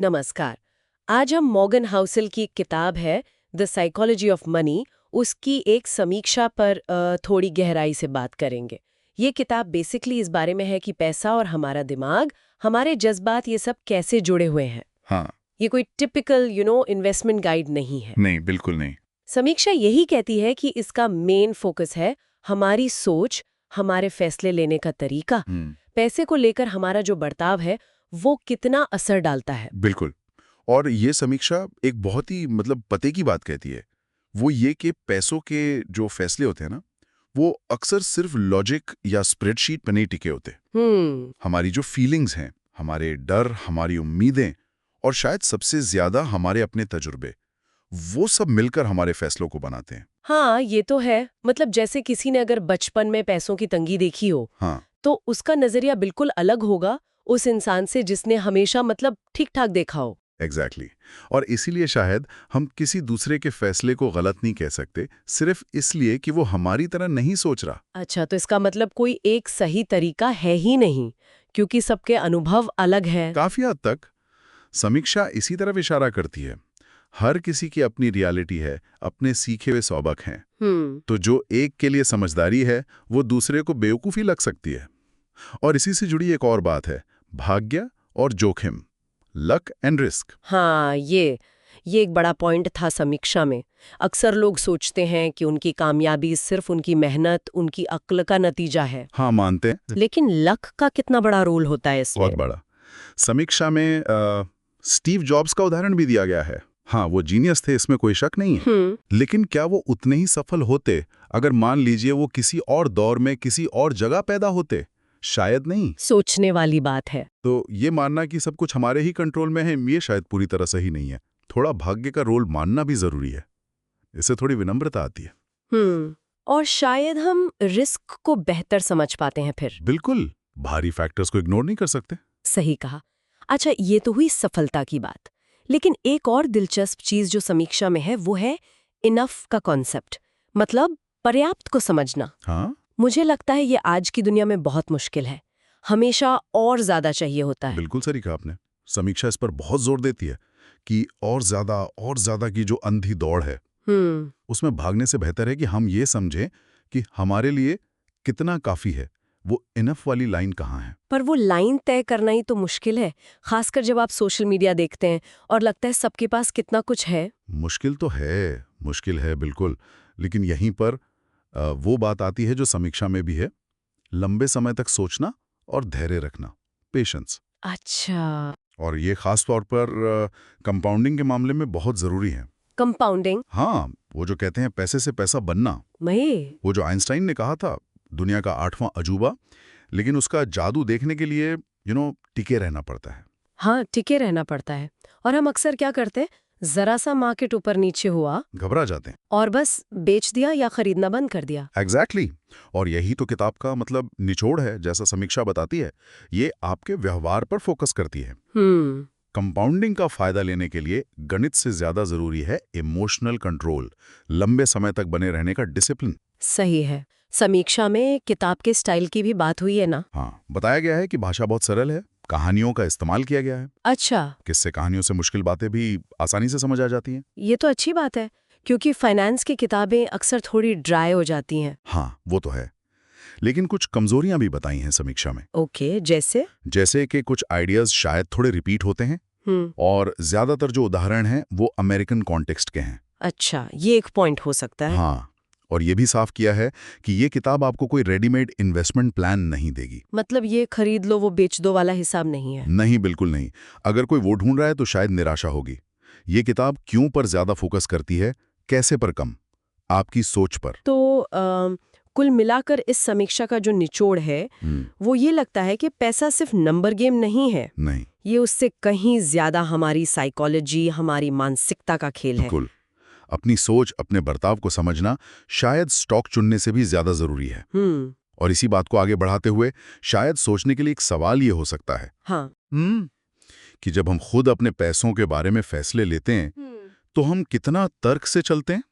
नमस्कार। आज हम मॉर्गन हाउसेल की एक किताब है द साइकोलॉजी ऑफ मनी, उसकी एक समीक्षा पर थोड़ी गहराई से बात करेंगे। ये किताब बेसिकली इस बारे में है कि पैसा और हमारा दिमाग, हमारे जज्बात, ये सब कैसे जुड़े हुए हैं। हाँ। ये कोई टिपिकल इन्वेस्टमेंट गाइड नहीं है। नहीं, बिल्कुल नहीं। समीक्षा यही कहती है कि इसका मेन फोकस है हमारी सोच, हमारे फैसले लेने का तरीका, पैसे को लेकर हमारा जो बर्ताव है वो कितना असर डालता है। बिल्कुल। और ये समीक्षा एक बहुत ही पते की बात कहती है। वो ये कि पैसों के जो फैसले होते हैं ना, वो अक्सर सिर्फ लॉजिक या स्प्रेडशीट पर नहीं टिके होते। हमारी जो फीलिंग्स हैं, हमारे डर, हमारी उम्मीदें और शायद सबसे ज्यादा हमारे अपने तजुर्बे, वो सब मिलकर हमारे फैसलों को बनाते हैं। हाँ, ये तो है। मतलब जैसे किसी ने अगर बचपन में पैसों की तंगी देखी हो, हाँ, तो उसका नजरिया बिल्कुल अलग होगा उस इंसान से जिसने हमेशा ठीक ठाक देखा हो। एग्जैक्टली। और इसीलिए शायद हम किसी दूसरे के फैसले को गलत नहीं कह सकते, सिर्फ इसलिए कि वो हमारी तरह नहीं सोच रहा। अच्छा, तो इसका मतलब कोई एक सही तरीका है ही नहीं, क्योंकि सबके अनुभव अलग हैं। काफी हद तक समीक्षा इसी तरफ इशारा करती है। हर किसी की अपनी रियलिटी है, अपने सीखे हुए सबक हैं। तो जो एक के लिए समझदारी है, वो दूसरे को बेवकूफ़ी लग सकती है। और इसी से जुड़ी एक और बात है, भाग्य और जोखिम, लक एंड रिस्क। हाँ, ये एक बड़ा पॉइंट था समीक्षा में। अक्सर लोग सोचते हैं कि उनकी कामयाबी सिर्फ उनकी मेहनत, उनकी अक्ल का नतीजा है। हाँ, मानते हैं। लेकिन लक का कितना बड़ा रोल होता है इसमें? बहुत बड़ा। समीक्षा में स्टीव जॉब्स का उदाहरण भी दिया गया है। हाँ, वो जीनियस थे, इसमें कोई शक नहीं है। लेकिन क्या वो उतने ही सफल होते अगर मान लीजिए वो किसी और दौर में किसी और जगह पैदा होते? शायद नहीं। सोचने वाली बात है। तो ये मानना कि सब कुछ हमारे ही कंट्रोल में है, ये शायद पूरी तरह सही नहीं है। थोड़ा भाग्य का रोल मानना भी जरूरी है। इससे थोड़ी विनम्रता आती है। और शायद हम रिस्क को बेहतर समझ पाते हैं फिर। बिल्कुल, भारी फैक्टर्स को इग्नोर नहीं कर सकते। सही कहा। अच्छा, ये तो हुई सफलता की बात। लेकिन एक और दिलचस्प चीज जो समीक्षा में है वो है इनफ का कॉन्सेप्ट, मतलब पर्याप्त को समझना। हाँ, मुझे लगता है ये आज की दुनिया में बहुत मुश्किल है। हमेशा और ज्यादा चाहिए होता है। बिल्कुल सही कहा आपने। समीक्षा इस पर बहुत जोर देती है कि और ज्यादा की जो अंधी दौड़ है, उसमें भागने से बेहतर है कि हम ये समझें कि हमारे लिए कितना काफी है। वो इनफ वाली लाइन कहाँ है? पर वो लाइन तय करना ही तो मुश्किल है, खासकर जब आप सोशल मीडिया देखते हैं और लगता है सबके पास कितना कुछ है। मुश्किल है बिल्कुल। लेकिन यहीं पर वो बात आती है जो समीक्षा में भी है, लंबे समय तक सोचना और धैर्य रखना, पेशेंस। अच्छा, और ये खास तौर पर कंपाउंडिंग के मामले में बहुत जरूरी है। कंपाउंडिंग। हाँ, वो जो कहते हैं पैसे से पैसा बनना, वही। वो जो आइंस्टाइन ने कहा था, दुनिया का 8वां अजूबा, लेकिन उसका जादू देखने के लिए टिके रहना पड़ता है। हाँ, टिके रहना पड़ता है। और हम अक्सर क्या करते हैं, जरा सा मार्केट ऊपर नीचे हुआ घबरा जाते हैं। और बस बेच दिया या खरीदना बंद कर दिया। एग्जैक्टली। और यही तो किताब का निचोड़ है, जैसा समीक्षा बताती है। ये आपके व्यवहार पर फोकस करती है। कंपाउंडिंग का फायदा लेने के लिए गणित से ज्यादा जरूरी है इमोशनल कंट्रोल, लंबे समय तक बने रहने का डिसिप्लिन। सही है। समीक्षा में किताब के स्टाइल की भी बात हुई है ना? हाँ, बताया गया है कि भाषा बहुत सरल है, कहानियों का इस्तेमाल किया गया है। अच्छा, किससे कहानियों से मुश्किल बातें भी आसानी से समझ आ जाती हैं। ये तो अच्छी बात है, क्योंकि फाइनेंस की किताबें अक्सर थोड़ी ड्राई हो जाती हैं। हाँ, वो तो है। लेकिन कुछ कमजोरियां भी बताई हैं समीक्षा में। ओके, जैसे? जैसे कि कुछ आइडियाज शायद थोड़े रिपीट होते हैं और ज्यादातर जो उदाहरण हैं वो अमेरिकन कॉन्टेक्स्ट के हैं। अच्छा, ये एक पॉइंट हो सकता है। हाँ, और ये भी साफ किया है कि ये किताब आपको कोई रेडीमेड इन्वेस्टमेंट प्लान नहीं देगी। मतलब ये खरीद लो वो बेच दो वाला हिसाब नहीं है। नहीं, बिल्कुल नहीं। अगर कोई वो ढूंढ रहा है तो शायद निराशा होगी। ये किताब क्यों पर ज्यादा फोकस करती है, कैसे पर कम, आपकी सोच पर। तो कुल मिलाकर इस समीक्षा का जो निचोड़ है वो ये लगता है कि पैसा सिर्फ नंबर गेम नहीं है। नहीं, ये उससे कहीं ज्यादा हमारी साइकोलॉजी, हमारी मानसिकता का खेल है। बिल्कुल। अपनी सोच, अपने बर्ताव को समझना शायद स्टॉक चुनने से भी ज्यादा जरूरी है। और इसी बात को आगे बढ़ाते हुए शायद सोचने के लिए एक सवाल ये हो सकता है, हाँ। कि जब हम खुद अपने पैसों के बारे में फैसले लेते हैं तो हम कितना तर्क से चलते हैं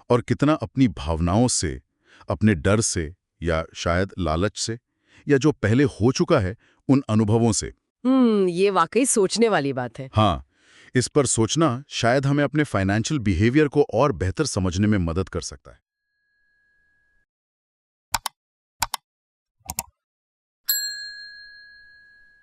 और कितना अपनी भावनाओं से, अपने डर से, या शायद लालच से, या जो पहले हो चुका है उन अनुभवों से। ये वाकई सोचने वाली बात है। हाँ, इस पर सोचना शायद हमें अपने फाइनेंशियल बिहेवियर को और बेहतर समझने में मदद कर सकता है।